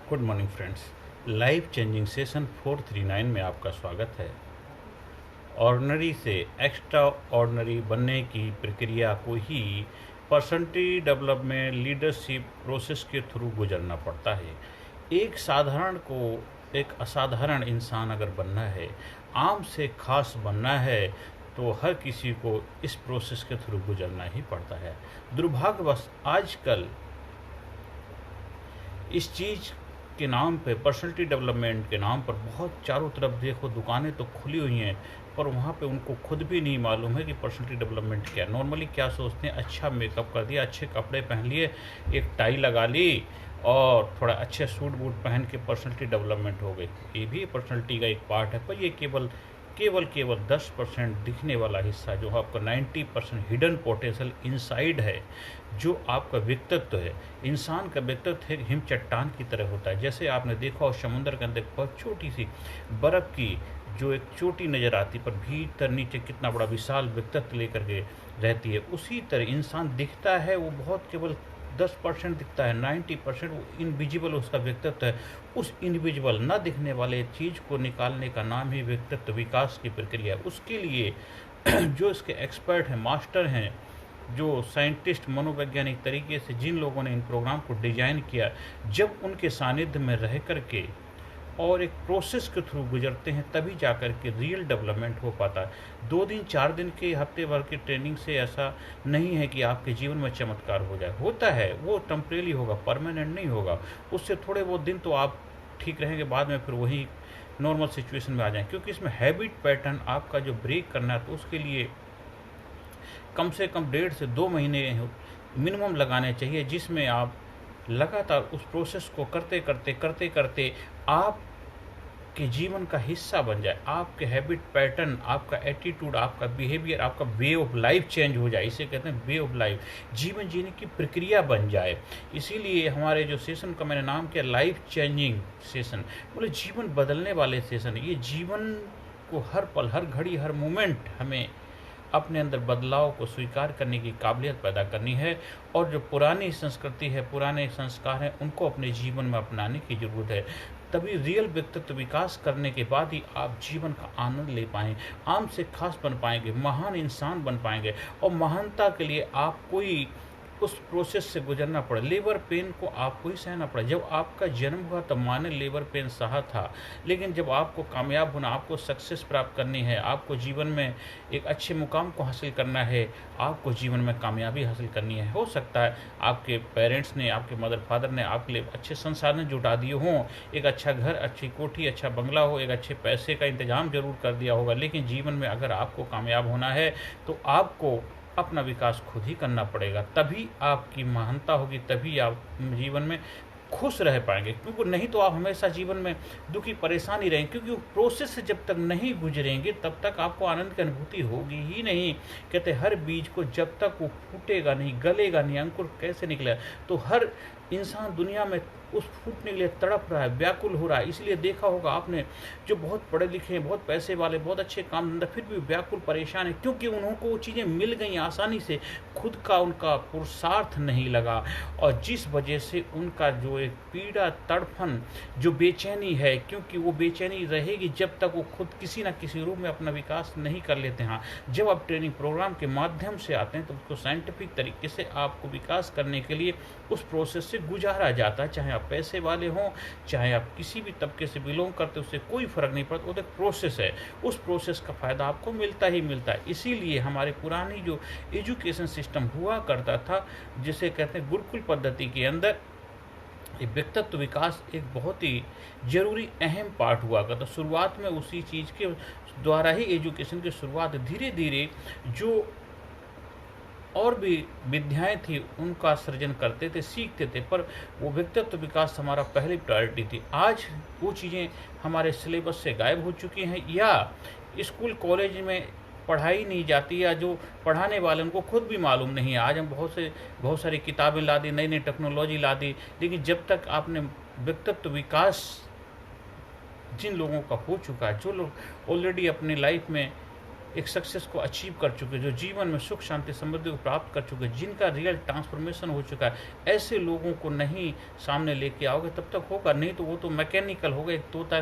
Good morning friends. Life changing session 439 में आपका स्वागत है। ऑर्डिनरी से एक्स्ट्रा ऑर्डिनरी बनने की प्रक्रिया को ही पर्सनैलिटी डेवलपमेंट लीडरशिप प्रोसेस के थ्रू गुजरना पड़ता है। एक साधारण को एक असाधारण इंसान अगर बनना है, आम से खास बनना है, तो हर किसी को इस प्रोसेस के थ्रू गुजरना ही पड़ता है। दुर्भाग्यवश आजकल इस चीज़ के नाम पे, पर्सनैलिटी डेवलपमेंट के नाम पर बहुत चारों तरफ देखो दुकानें तो खुली हुई हैं, पर वहाँ पे उनको खुद भी नहीं मालूम है कि पर्सनैलिटी डेवलपमेंट क्या है। नॉर्मली क्या सोचते हैं, अच्छा मेकअप कर दिया, अच्छे कपड़े पहन लिए, एक टाई लगा ली और थोड़ा अच्छे सूट बूट पहन के पर्सनैलिटी डेवलपमेंट हो गई। ये भी पर्सनैलिटी का एक पार्ट है, पर ये केवल केवल केवल 10% दिखने वाला हिस्सा, जो आपका 90% हिडन पोटेंशियल इनसाइड है, जो आपका व्यक्तित्व है। इंसान का व्यक्तित्व एक हिम चट्टान की तरह होता है। जैसे आपने देखा हो समुद्र के अंदर बहुत छोटी सी बर्फ़ की जो एक चोटी नज़र आती, पर भीतर नीचे कितना बड़ा विशाल व्यक्तित्व लेकर के रहती है। उसी तरह इंसान दिखता है, वो बहुत केवल 10% दिखता है, 90% वो इनविजिबल उसका व्यक्तित्व है। उस इनविजिबल न दिखने वाले चीज़ को निकालने का नाम ही व्यक्तित्व विकास की प्रक्रिया है। उसके लिए जो इसके एक्सपर्ट हैं, मास्टर हैं, जो साइंटिस्ट मनोवैज्ञानिक तरीके से जिन लोगों ने इन प्रोग्राम को डिजाइन किया, जब उनके सानिध्य में रह कर के और एक प्रोसेस के थ्रू गुजरते हैं, तभी जाकर के रियल डेवलपमेंट हो पाता है। 2 दिन 4 दिन के हफ्ते भर की ट्रेनिंग से ऐसा नहीं है कि आपके जीवन में चमत्कार हो जाए। होता है, वो टेम्परेरी होगा, परमानेंट नहीं होगा। उससे थोड़े बहुत दिन तो आप ठीक रहेंगे, बाद में फिर वही नॉर्मल सिचुएशन में आ जाएं, क्योंकि इसमें हैबिट पैटर्न आपका जो ब्रेक करना है, तो उसके लिए कम से कम 1.5 से 2 महीने मिनिमम लगाने चाहिए, जिसमें आप लगातार उस प्रोसेस को करते करते करते करते आपके जीवन का हिस्सा बन जाए। आपके हैबिट पैटर्न, आपका एटीट्यूड, आपका बिहेवियर, आपका वे ऑफ लाइफ चेंज हो जाए। इसे कहते हैं वे ऑफ लाइफ, जीवन जीने की प्रक्रिया बन जाए। इसीलिए हमारे जो सेशन का मैंने नाम किया लाइफ चेंजिंग सेशन, बोले जीवन बदलने वाले सेशन। ये जीवन को हर पल, हर घड़ी, हर मोमेंट हमें अपने अंदर बदलाव को स्वीकार करने की काबिलियत पैदा करनी है, और जो पुरानी संस्कृति है, पुराने संस्कार हैं, उनको अपने जीवन में अपनाने की ज़रूरत है। तभी रियल व्यक्तित्व विकास करने के बाद ही आप जीवन का आनंद ले पाएंगे, आम से खास बन पाएंगे, महान इंसान बन पाएंगे। और महानता के लिए आप कोई उस प्रोसेस से गुजरना पड़े, लेबर पेन को आपको ही सहना पड़े। जब आपका जन्म हुआ तब माँ ने लेबर पेन सहा था, लेकिन जब आपको कामयाब होना, आपको सक्सेस प्राप्त करनी है, आपको जीवन में एक अच्छे मुकाम को हासिल करना है, आपको जीवन में कामयाबी हासिल करनी है, हो सकता है आपके पेरेंट्स ने, आपके मदर फादर ने आपके लिए अच्छे संसाधन जुटा दिए हों, एक अच्छा घर, अच्छी कोठी, अच्छा बंगला हो, एक अच्छे पैसे का इंतजाम जरूर कर दिया होगा, लेकिन जीवन में अगर आपको कामयाब होना है तो आपको अपना विकास खुद ही करना पड़ेगा। तभी आपकी महानता होगी, तभी आप जीवन में खुश रह पाएंगे। क्योंकि नहीं तो आप हमेशा जीवन में दुखी परेशान ही रहेंगे, क्योंकि वो प्रोसेस से जब तक नहीं गुजरेंगे तब तक आपको आनंद की अनुभूति होगी ही नहीं। कहते हर बीज को जब तक वो फूटेगा नहीं, गलेगा नहीं, अंकुर कैसे निकलेगा। तो हर इंसान दुनिया में उस फूटने के लिए तड़प रहा है, व्याकुल हो रहा है। इसलिए देखा होगा आपने, जो बहुत पढ़े लिखे हैं, बहुत पैसे वाले, बहुत अच्छे काम धंधा, फिर भी व्याकुल परेशान है, क्योंकि उनको वो चीज़ें मिल गई आसानी से, खुद का उनका पुरुषार्थ नहीं लगा, और जिस वजह से उनका जो एक पीड़ा, तड़फन, जो बेचैनी है, क्योंकि वो बेचैनी रहेगी जब तक वो खुद किसी न किसी रूप में अपना विकास नहीं कर लेते हैं। जब आप ट्रेनिंग प्रोग्राम के माध्यम से आते हैं तो उसको साइंटिफिक तरीके से आपको विकास करने के लिए उस प्रोसेस से गुजारा जाता है। चाहे आप पैसे वाले हों, चाहे आप किसी भी तबके से बिलोंग करते, उससे कोई फर्क नहीं पड़ता। वो एक प्रोसेस है, उस प्रोसेस का फ़ायदा आपको मिलता ही मिलता है। इसीलिए हमारे पुरानी जो एजुकेशन सिस्टम हुआ करता था, जिसे कहते हैं गुरुकुल पद्धति के अंदर, ये व्यक्तित्व विकास एक बहुत ही जरूरी अहम पार्ट हुआ करता। शुरुआत में उसी चीज़ के द्वारा ही एजुकेशन की शुरुआत, धीरे धीरे जो और भी विद्याएं थी उनका सृजन करते थे, सीखते थे, पर वो व्यक्तित्व विकास हमारा पहली प्रायोरिटी थी। आज वो चीज़ें हमारे सिलेबस से गायब हो चुकी हैं, या स्कूल कॉलेज में पढ़ाई नहीं जाती, या जो पढ़ाने वाले उनको खुद भी मालूम नहीं है। आज हम बहुत सारी किताबें ला दी, नई नई टेक्नोलॉजी ला दी, लेकिन जब तक आपने व्यक्तित्व विकास जिन लोगों का हो चुका है, जो लोग ऑलरेडी अपनी लाइफ में एक सक्सेस को अचीव कर चुके, जो जीवन में सुख शांति समृद्धि को प्राप्त कर चुके, जिनका रियल ट्रांसफॉर्मेशन हो चुका है, ऐसे लोगों को नहीं सामने लेके आओगे तब तक होगा नहीं। तो वो तो मैकेनिकल हो गए, एक तोता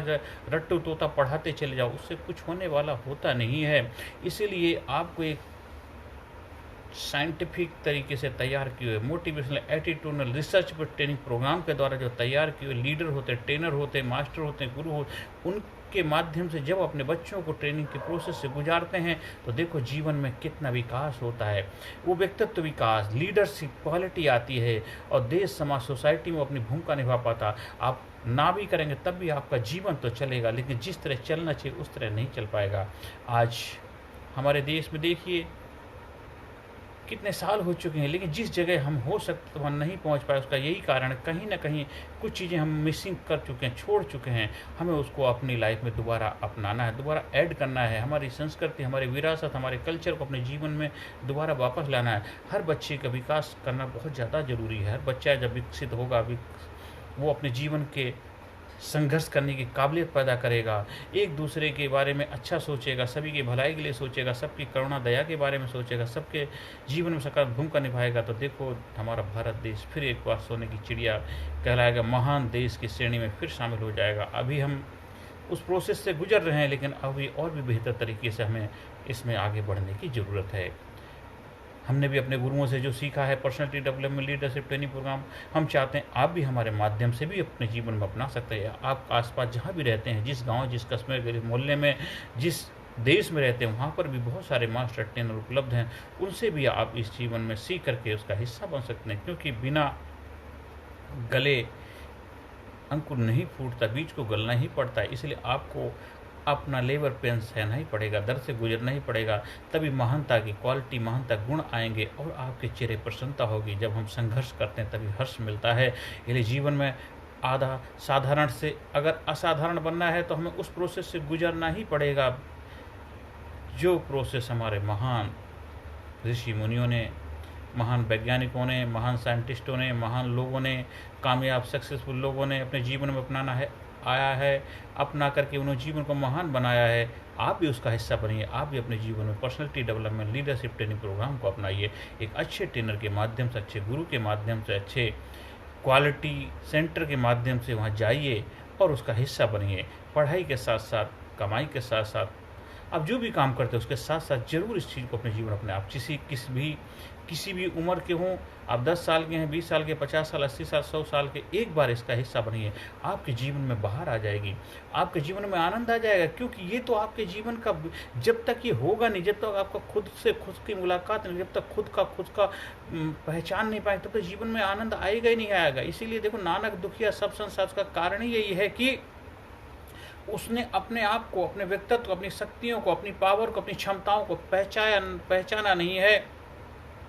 रट्टू तोता पढ़ाते चले जाओ, उससे कुछ होने वाला होता नहीं है। इसीलिए आपको एक साइंटिफिक तरीके से तैयार किए हुए मोटिवेशनल एटीट्यूडनल रिसर्च पर ट्रेनिंग प्रोग्राम के द्वारा जो तैयार किए हुए लीडर होते हैं, ट्रेनर होते हैं, मास्टर होते हैं, गुरु होते, उनके माध्यम से जब अपने बच्चों को ट्रेनिंग के प्रोसेस से गुजारते हैं तो देखो जीवन में कितना विकास होता है। वो व्यक्तित्व विकास, लीडरशिप क्वालिटी आती है और देश समाज सोसाइटी में अपनी भूमिका निभा पाता। आप ना भी करेंगे तब भी आपका जीवन तो चलेगा, लेकिन जिस तरह चलना चाहिए उस तरह नहीं चल पाएगा। आज हमारे देश में देखिए कितने साल हो चुके हैं, लेकिन जिस जगह हम हो सकते वहाँ नहीं पहुँच पाए, उसका यही कारण कहीं ना कहीं कुछ चीज़ें हम मिसिंग कर चुके हैं, छोड़ चुके हैं। हमें उसको अपनी लाइफ में दोबारा अपनाना है, दोबारा ऐड करना है। हमारी संस्कृति, हमारी विरासत, हमारे कल्चर को अपने जीवन में दोबारा वापस लाना है। हर बच्चे का विकास करना बहुत ज़्यादा ज़रूरी है। हर बच्चा जब विकसित होगा, वो अपने जीवन के संघर्ष करने की काबिलियत पैदा करेगा, एक दूसरे के बारे में अच्छा सोचेगा, सभी की भलाई के लिए सोचेगा, सबकी करुणा दया के बारे में सोचेगा, सबके जीवन में सकारात्मक भूमिका निभाएगा, तो देखो हमारा भारत देश फिर एक बार सोने की चिड़िया कहलाएगा, महान देश की श्रेणी में फिर शामिल हो जाएगा। अभी हम उस प्रोसेस से गुजर रहे हैं, लेकिन अभी और भी बेहतर तरीके से हमें इसमें आगे बढ़ने की ज़रूरत है। हमने भी अपने गुरुओं से जो सीखा है personality development leadership training program, हम चाहते हैं आप भी हमारे माध्यम से भी अपने जीवन में अपना सकते हैं। आप आसपास जहाँ भी रहते हैं, जिस गांव, जिस कस्बे, गरीब मोहल्ले में, जिस देश में रहते हैं, वहाँ पर भी बहुत सारे मास्टर ट्रेनर उपलब्ध हैं। उनसे भी आप इस जीवन में सीख करके उसका हिस्सा बन सकते हैं, क्योंकि बिना गले अंकुर नहीं फूटता, बीज को गलना ही पड़ता है। इसलिए आपको अपना लेबर पेन सहना ही पड़ेगा, दर से गुजरना ही पड़ेगा, तभी महानता की क्वालिटी, महानता गुण आएंगे और आपके चेहरे प्रसन्नता होगी। जब हम संघर्ष करते हैं तभी हर्ष मिलता है। इसलिए जीवन में आधा साधारण से अगर असाधारण बनना है तो हमें उस प्रोसेस से गुजरना ही पड़ेगा, जो प्रोसेस हमारे महान ऋषि मुनियों ने, महान वैज्ञानिकों ने, महान साइंटिस्टों ने, महान लोगों ने, कामयाब सक्सेसफुल लोगों ने अपने जीवन में अपनाना है, आया है, अपना करके उन्होंने जीवन को महान बनाया है। आप भी उसका हिस्सा बनिए, आप भी अपने जीवन में personality development leadership training program को अपनाइए। एक अच्छे ट्रेनर के माध्यम से, अच्छे गुरु के माध्यम से, अच्छे क्वालिटी सेंटर के माध्यम से वहाँ जाइए और उसका हिस्सा बनिए। पढ़ाई के साथ साथ, कमाई के साथ साथ, आप जो भी काम करते हैं उसके साथ साथ ज़रूर इस चीज़ को अपने जीवन अपने आप किसी भी उम्र के हों, आप 10 साल के हैं, 20 साल के, 50 साल, 80 साल, 100 साल के, एक बार इसका हिस्सा बनिए। आपके जीवन में बाहर आ जाएगी, आपके जीवन में आनंद आ जाएगा, क्योंकि ये तो आपके जीवन का, जब तक ये होगा नहीं, जब तक आपका खुद से खुद की मुलाकात नहीं, जब तक खुद का पहचान नहीं पाए, तब तक जीवन में आनंद आएगा ही नहीं आएगा। इसीलिए देखो नानक दुखिया सब संसार का कारण ही यही है कि उसने अपने आप को, अपने व्यक्तित्व को, अपनी शक्तियों को, अपनी पावर को, अपनी क्षमताओं को पहचाना नहीं है।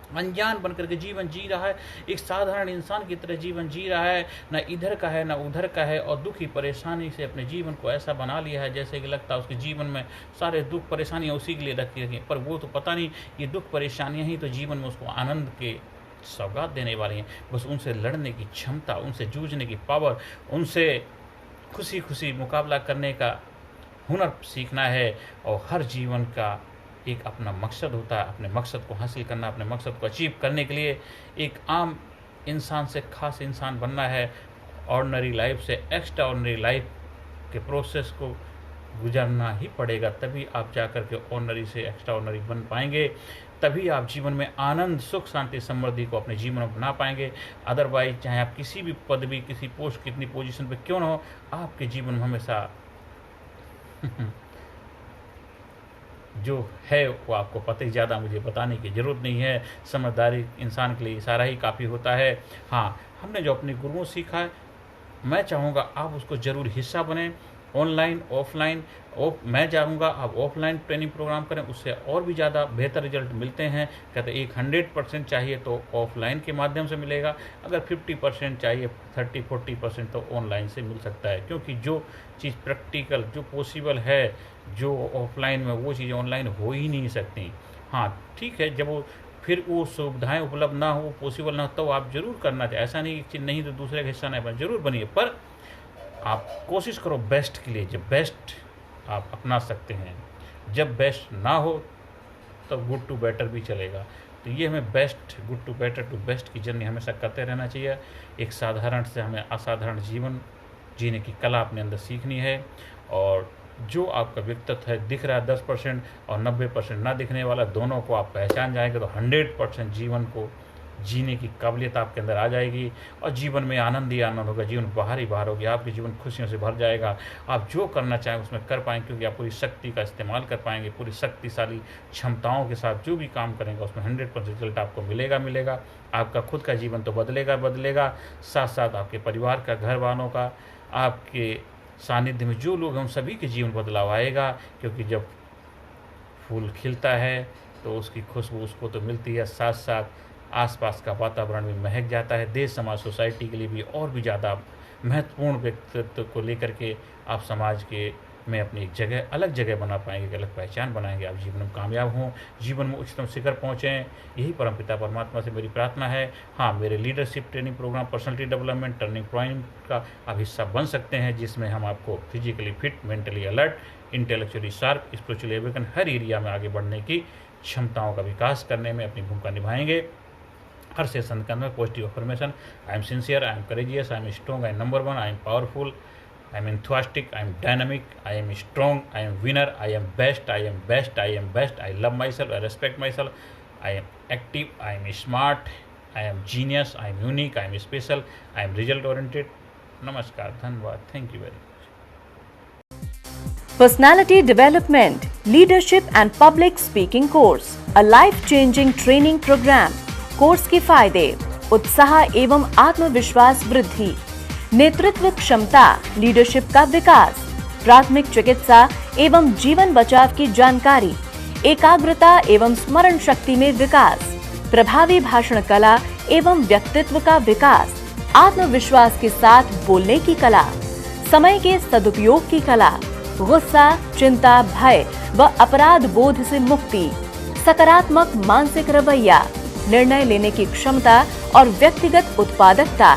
अनजान बनकर के जीवन जी रहा है, एक साधारण इंसान की तरह जीवन जी रहा है, ना इधर का है ना उधर का है, और दुखी परेशानी से अपने जीवन को ऐसा बना लिया है जैसे कि लगता है उसके जीवन में सारे दुख परेशानियाँ उसी के लिए रखी रखी, पर वो तो पता नहीं ये दुख परेशानियाँ ही तो जीवन में उसको आनंद के सौगात देने वाली हैं। बस उनसे लड़ने की क्षमता, उनसे जूझने की पावर, उनसे खुशी खुशी मुकाबला करने का हुनर सीखना है। और हर जीवन का एक अपना मकसद होता है, अपने मकसद को हासिल करना, अपने मकसद को अचीव करने के लिए एक आम इंसान से खास इंसान बनना है। ऑर्डिनरी लाइफ से एक्स्ट्रा ऑर्डिनरी लाइफ के प्रोसेस को गुजरना ही पड़ेगा, तभी आप जाकर के ऑर्डिनरी से एक्स्ट्रा ऑर्डिनरी बन पाएंगे, तभी आप जीवन में आनंद, सुख, शांति, समृद्धि को अपने जीवन में बना पाएंगे। अदरवाइज चाहे आप किसी भी पदवी, किसी पोस्ट, कितनी पोजीशन पे क्यों ना हो, आपके जीवन में हमेशा जो है वो आपको पता ही, ज़्यादा मुझे बताने की ज़रूरत नहीं है। समझदारी इंसान के लिए इशारा ही काफ़ी होता है। हाँ, हमने जो अपने गुरुओं सीखा है, मैं चाहूँगा आप उसको ज़रूर हिस्सा बने। ऑनलाइन, ऑफलाइन, मैं चाहूँगा आप ऑफलाइन ट्रेनिंग प्रोग्राम करें, उससे और भी ज़्यादा बेहतर रिजल्ट मिलते हैं। कहते एक 100% चाहिए तो ऑफलाइन के माध्यम से मिलेगा, अगर 50% चाहिए, 30-40% तो ऑनलाइन से मिल सकता है, क्योंकि जो चीज़ प्रैक्टिकल, जो पॉसिबल है, जो ऑफलाइन में, वो चीज़ें ऑनलाइन हो ही नहीं सकती। हाँ ठीक है, जब वो फिर वो सुविधाएँ उपलब्ध ना हो, पॉसिबल ना हो, तो आप ज़रूर करना चाहिए। ऐसा नहीं कि नहीं तो दूसरे का हिस्सा नहीं बने, ज़रूर बनिए, पर आप कोशिश करो बेस्ट के लिए, जब बेस्ट आप अपना सकते हैं। जब बेस्ट ना हो तो गुड टू बेटर भी चलेगा। तो ये हमें best, good to better to best की जर्नी हमेशा करते रहना चाहिए। एक साधारण से हमें असाधारण जीवन जीने की कला अपने अंदर सीखनी है। और जो आपका व्यक्तित्व है दिख रहा है 10% और 90% ना दिखने वाला, दोनों को आप पहचान जाएंगे तो 100% जीवन को जीने की काबिलियत आपके अंदर आ जाएगी और जीवन में आनंद ही आनंद होगा, जीवन बाहर ही बाहर होगी, आपके जीवन खुशियों से भर जाएगा। आप जो करना चाहें उसमें कर पाएंगे, क्योंकि आप पूरी शक्ति का इस्तेमाल कर पाएंगे, पूरी शक्तिशाली क्षमताओं के साथ जो भी काम करेंगे उसमें 100% रिजल्ट आपको मिलेगा। आपका खुद का जीवन तो बदलेगा, साथ साथ आपके परिवार का, घर वालों का, आपके सानिध्य में जो लोग हैं उन सभी के जीवन बदलाव आएगा। क्योंकि जब फूल खिलता है तो उसकी खुशबू उसको तो मिलती है, साथ साथ आसपास का वातावरण भी महक जाता है। देश, समाज, सोसाइटी के लिए भी और भी ज़्यादा महत्वपूर्ण व्यक्तित्व को लेकर के आप समाज के में अपनी एक जगह, अलग जगह बना पाएंगे, एक अलग पहचान बनाएंगे। आप जीवन में कामयाब हों, जीवन में उच्चतम शिखर पहुँचें, यही परमपिता परमात्मा से मेरी प्रार्थना है। हाँ, मेरे leadership training programme personality development turning point का आप हिस्सा बन सकते हैं, जिसमें हम आपको physically fit, mentally alert, intellectually sharp, spiritually awaken, हर एरिया में आगे बढ़ने की क्षमताओं का विकास करने में अपनी भूमिका निभाएंगे। हर सेशन के अंदर positive affirmation, I am sincere, I am courageous, I am strong, I am number one, I am powerful, I am enthusiastic, I am dynamic, I am strong, I am winner, I am best, I am best, I am best, I love myself, I respect myself, I am active, I am smart, I am genius, I am unique, I am special, I am result oriented. नमस्कार, धन्यवाद, thank you very much. Personality Development, Leadership and Public Speaking Course, a life-changing training program. Course के फायदे: उत्साह एवं आत्मविश्वास वृद्धि, नेतृत्व क्षमता, लीडरशिप का विकास, प्राथमिक चिकित्सा एवं जीवन बचाव की जानकारी, एकाग्रता एवं स्मरण शक्ति में विकास, प्रभावी भाषण कला एवं व्यक्तित्व का विकास, आत्मविश्वास के साथ बोलने की कला, समय के सदुपयोग की कला, गुस्सा, चिंता, भय व अपराध बोध से मुक्ति, सकारात्मक मानसिक रवैया, निर्णय लेने की क्षमता और व्यक्तिगत उत्पादकता,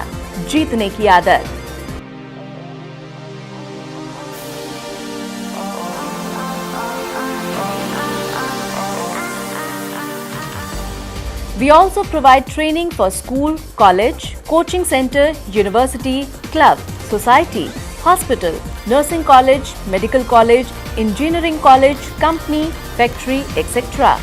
जीतने की आदत। We also provide training for school, college, coaching center, university, club, society, hospital, nursing college, medical college, engineering college, company, factory, etc.